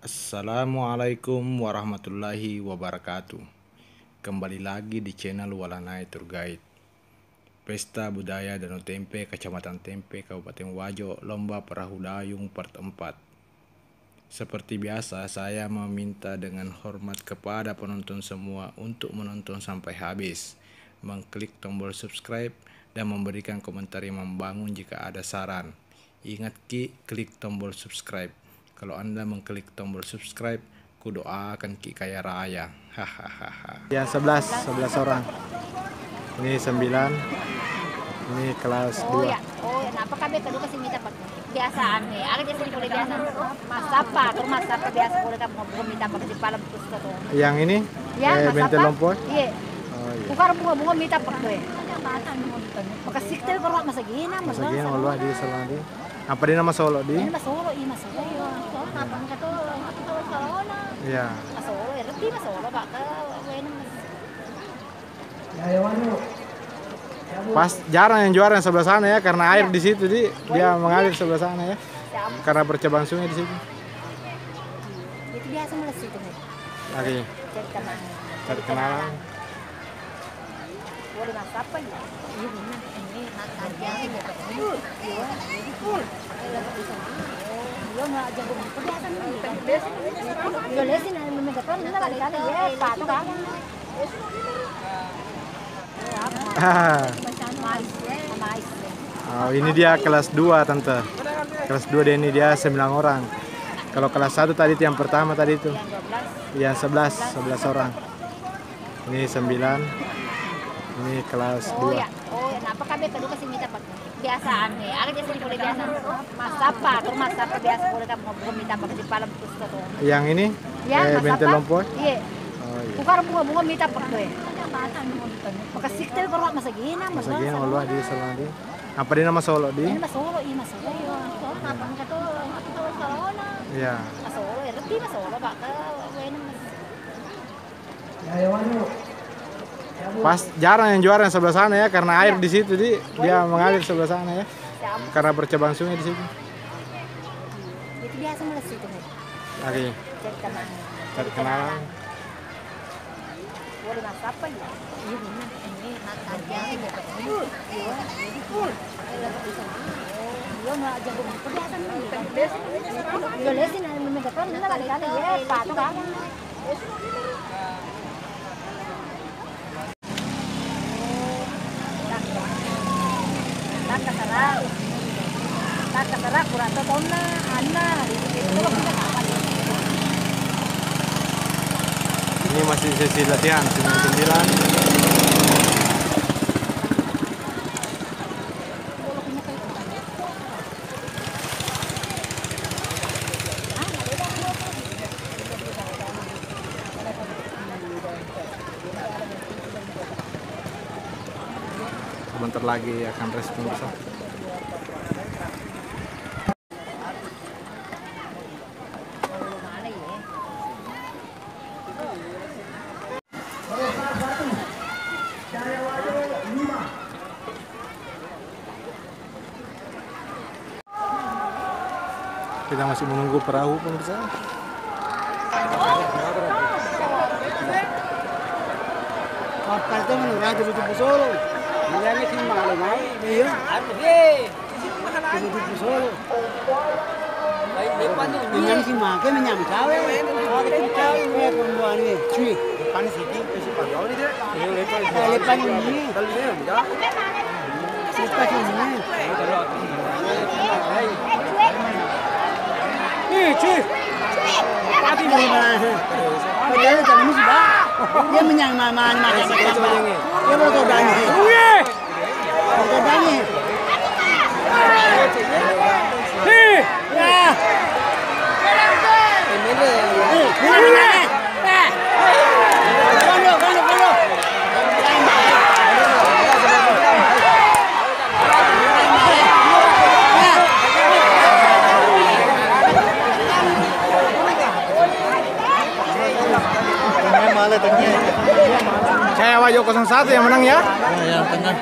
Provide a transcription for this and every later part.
Assalamualaikum warahmatullahi wabarakatuh. Kembali lagi di channel Walanai Tour Guide. Pesta Budaya Danau Tempe, Kecamatan Tempe, Kabupaten Wajo, Lomba Perahu Dayung Part 4. Seperti biasa, saya meminta dengan hormat kepada penonton semua untuk menonton sampai habis, mengklik tombol subscribe, dan memberikan komentar yang membangun jika ada saran. Ingat klik tombol subscribe. Kalau Anda mengklik tombol subscribe, ku doakan Ki kaya raya. Hahaha. Ya 11 orang. Ini 9. Ini kelas 2. Oh ya, kenapa kami kedua kasih minta kebiasaan nih? Aku jadi boleh biasa. Masapa, terus masapa biasa boleh kamu minta pakai di palam terus tuh. Yang ini? Ya, Benteng Lompor? Iya. Oh iya. Bukan bunga minta pakai. Pakai siktel kalau masa gini, Masa gini Allah di Solo di. Apa di nama Solo di? Ini Mas Solo, iya Mas Solo. Apa kata Solo? Iya. Mas Solo, ya lebih Mas Solo Pak ke Pas jarang yang juara yang sebelah sana ya, karena air di situ dia mengalir sebelah sana ya. Karena bercabang sungai di situ. Itu biasa mulai situ nih. Lagi. Cari kenalan. Boleh masak apa ya? Iya benar. Ini makannya ya Pak. Iya. Iya nggak jago kebiasaan nih. Iya lesin memegang kali-kali ya Pak kan. Oh, ini dia kelas 2 tante. Kelas 2 ini dia 9 orang. Kalau kelas 1 tadi itu yang pertama tadi itu. Yang 11 orang. Ini 9. Ini kelas 2. Kenapa kami kedua kasih minta kebiasaan nih? Aku jadi boleh biasa. Masapa, terus masapa biasa boleh kamu minta pakai di palam terus tuh. Yang ini? Ya, Benteng Lompor? Iya. Oh iya. Bukan bunga minta pakai. Pakai siktel kalau masa gini, Masa gini Allah di Solo di. Apa di nama Solo di? Ini Mas Solo, iya Mas Solo. Apa kata Solo? Iya. Mas Solo, ya lebih Mas Solo Pak ke Pas jarang yang juara yang sebelah sana ya, karena air di situ dia mengalir sebelah sana ya. Karena bercabang sungai di situ. Itu biasa mulai situ nih. Lagi. Cari kenalan. Boleh masak apa ya? Iya benar. Ini makannya ya Pak. Iya. Iya nggak jago kebiasaan nih. Iya lesin memegang kali-kali ya Pak kan. Kasara kurang tahu na Anna Ini masih sesi latihan 99. Sebentar lagi akan respon besar. Kita masih menunggu perahu pemirsa. Kapal itu menurut itu Solo. Mulanya sih malam iya. Itu Solo. Ini sih makan menyam cawe. Ada cawe pembuat ini. Cuy, depan sini pasti pagau ni dia. Lepas ini. Lepas ini. Cuy. Tapi boleh mana? Padahal jangan mesti dah. Dia menyang mana dia mau todanya. Mau todanya. Ya. Ini. Kono. Saya Wajo 01 yang menang ya. Yang tengah.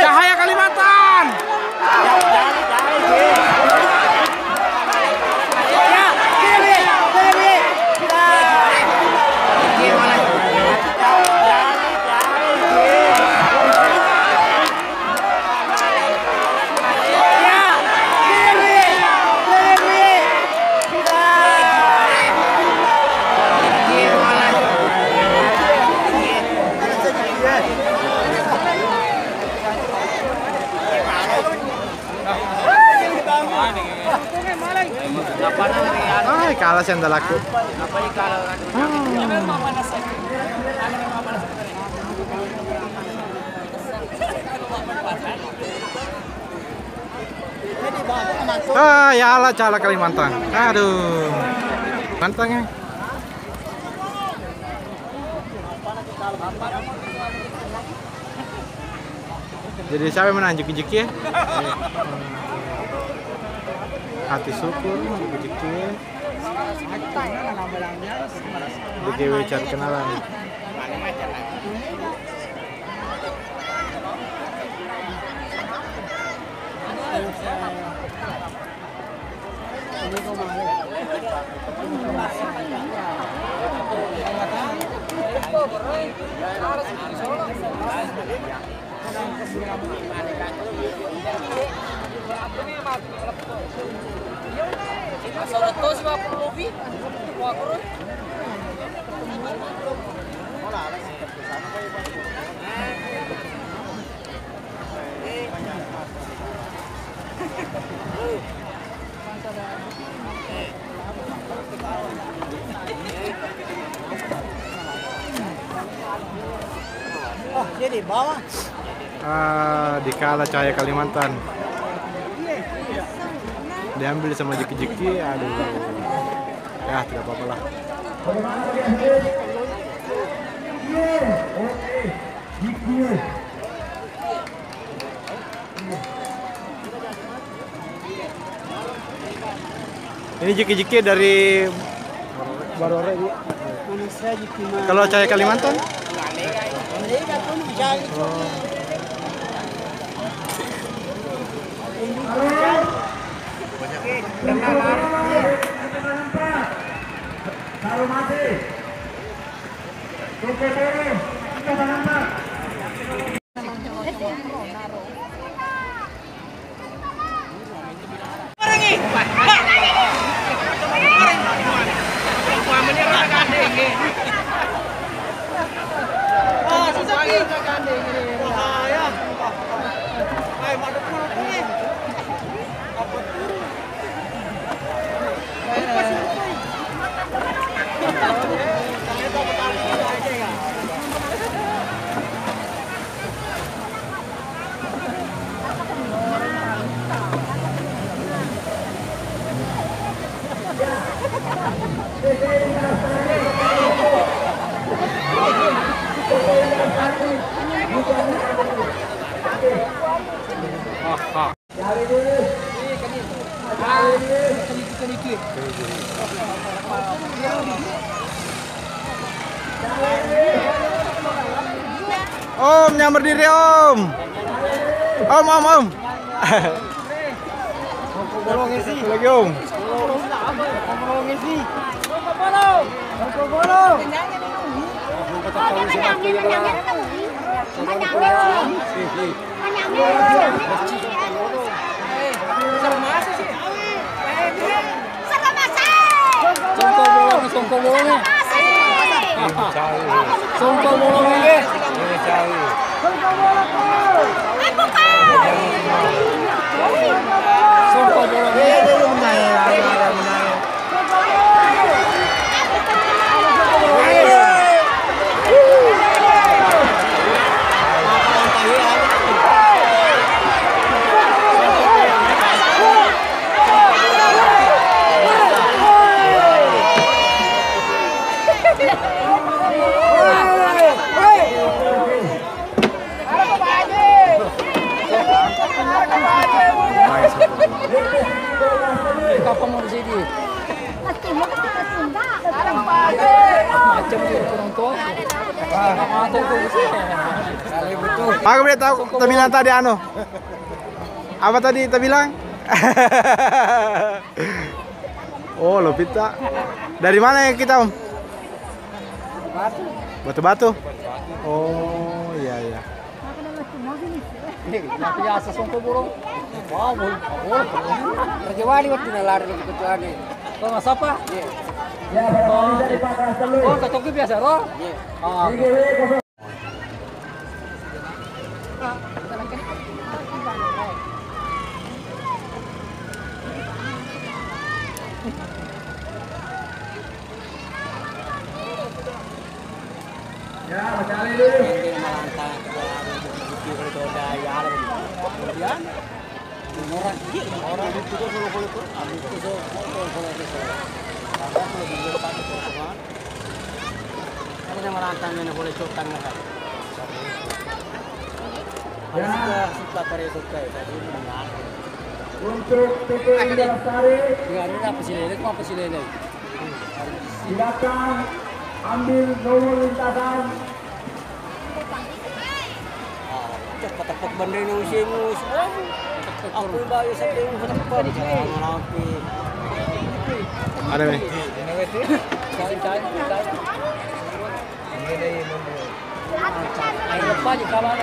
Cahaya Kalimantan. Ay, kalah sih laku. Ya Allah, cala Kalimantan. Aduh, mantangnya. Jadi siapa yang menang jeki-jeki ya? Hati syukur, jeki-jeki. DGW cari kenalan. Oh, jadi bawah. Dikalah Cahaya Kalimantan. Diambil sama jeki-jeki, aduh. Ya, tidak apa-apa lah. Ini jeki-jeki dari Barore. Kalau Cahaya Kalimantan? Om, nyamber diri Om. Om. Lagi Om. Kapan mau di sini? Aku boleh tahu terbilang tadi anu. Apa tadi terbilang? Oh, lo pita. Dari mana ya kita, Om? Batu-batu. Oh, iya iya. Biasa songko burung. Wah, boleh. Rejawani waktu nalari lagi kecuali. Oh, mas apa? Oh, katoki biasa roh? Iya. Ya, macam ini dulu. Orang itu tuh kalau kalau merantau mana boleh cutang nggak? Ya, suka pare suka tadi menang. Untuk PT Indrasari. Tinggal ini apa sih lele? Apa sih lele? Silakan ambil nomor lintasan. Cepat-cepat bandai nu usiamu. Aku bayu sampai cepat. Rapi. Ada nih. Cai. Air lepas je kawan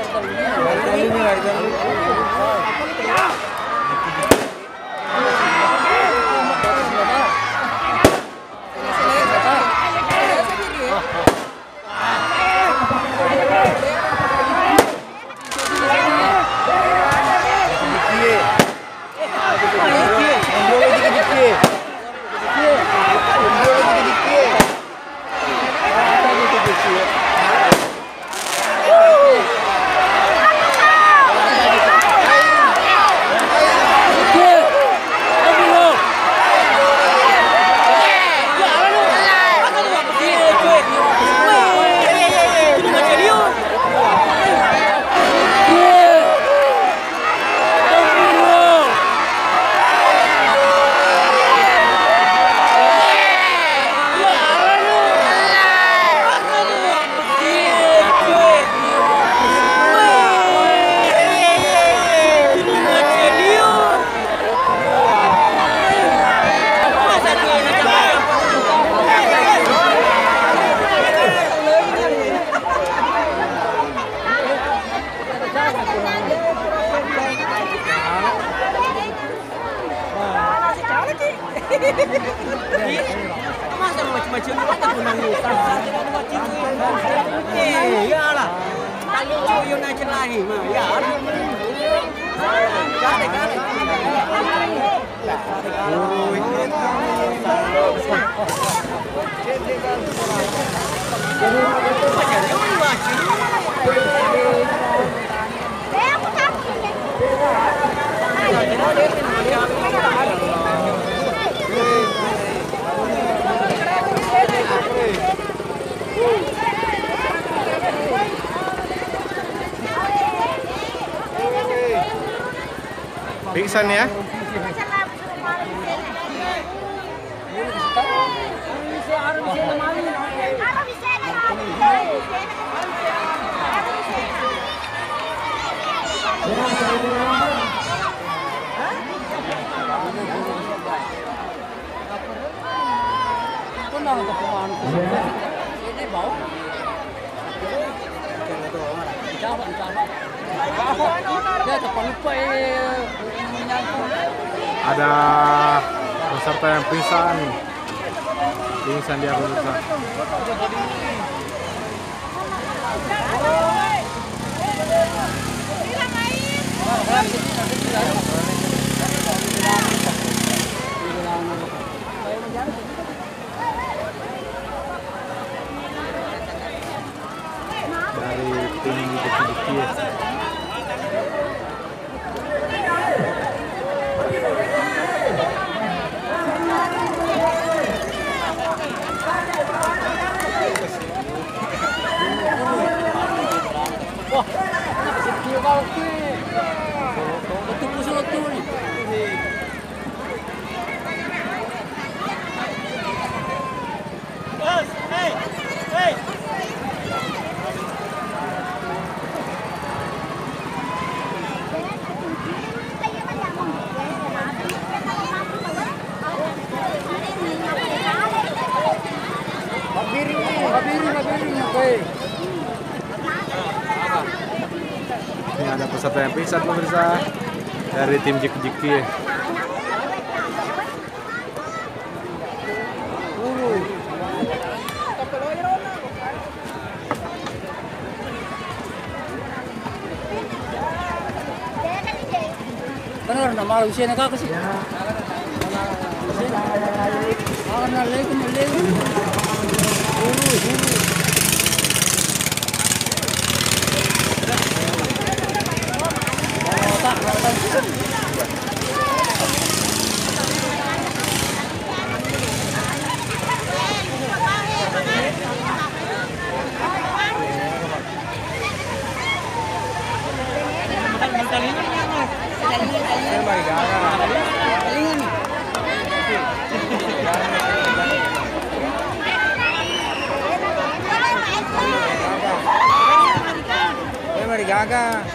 Masa macam-macam ni tak pernah ngutang. Ya lah. Kalau you nak celahi mah ya. Cari. Pingsan ya? Kau nak untuk pemain Ada peserta yang pingsan. Pingsan dia pemirsa. Dari tim Jeki-Jeki. Ini ada peserta yang pingsan pemirsa dari tim Jeki-Jeki. Benar, nama usia nak sih. Gaga.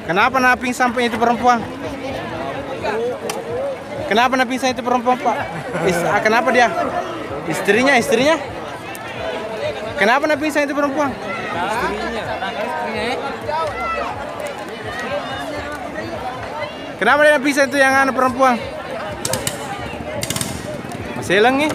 Kenapa nak pingsan itu perempuan? Kenapa nak pingsan itu perempuan, Pak? Kenapa dia? Istrinya? Kenapa nak pingsan itu perempuan? Istrinya. Kenapa dia pingsan itu yang anak perempuan? Masih hilang nih?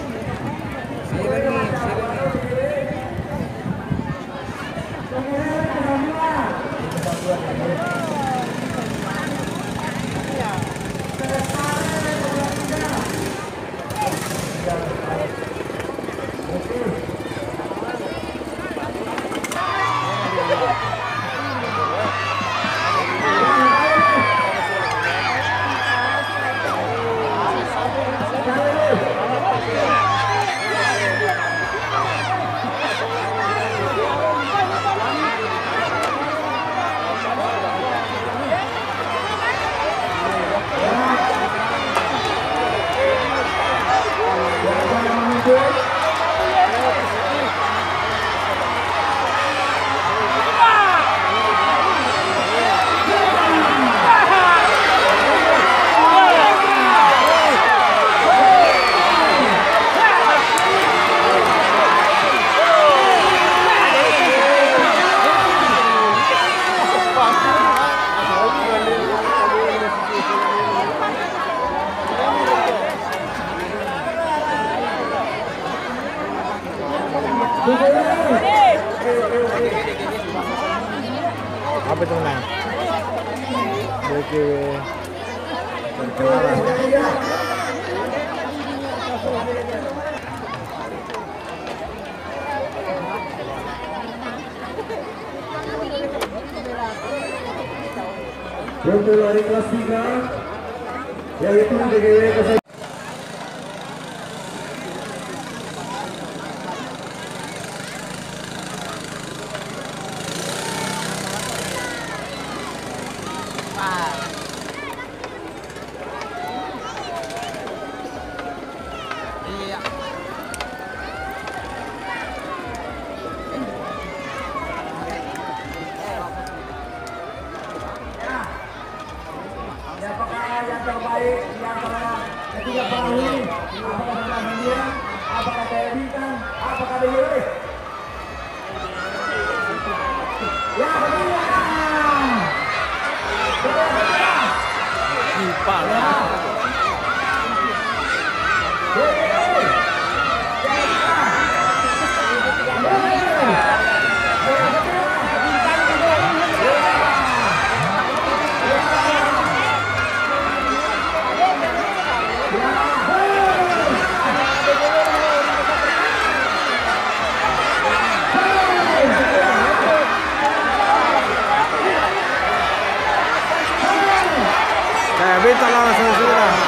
Apa itu menang? Oke. Untuk lari kelas 3 yaitu DGW Kesehatan. Siapakah yang terbaik di antara ketiga perahu ini? Apakah dengan India? Apakah Jaya Bintang? Apakah DGW? Ya, betul. Gipal. Bintang langsung sudah.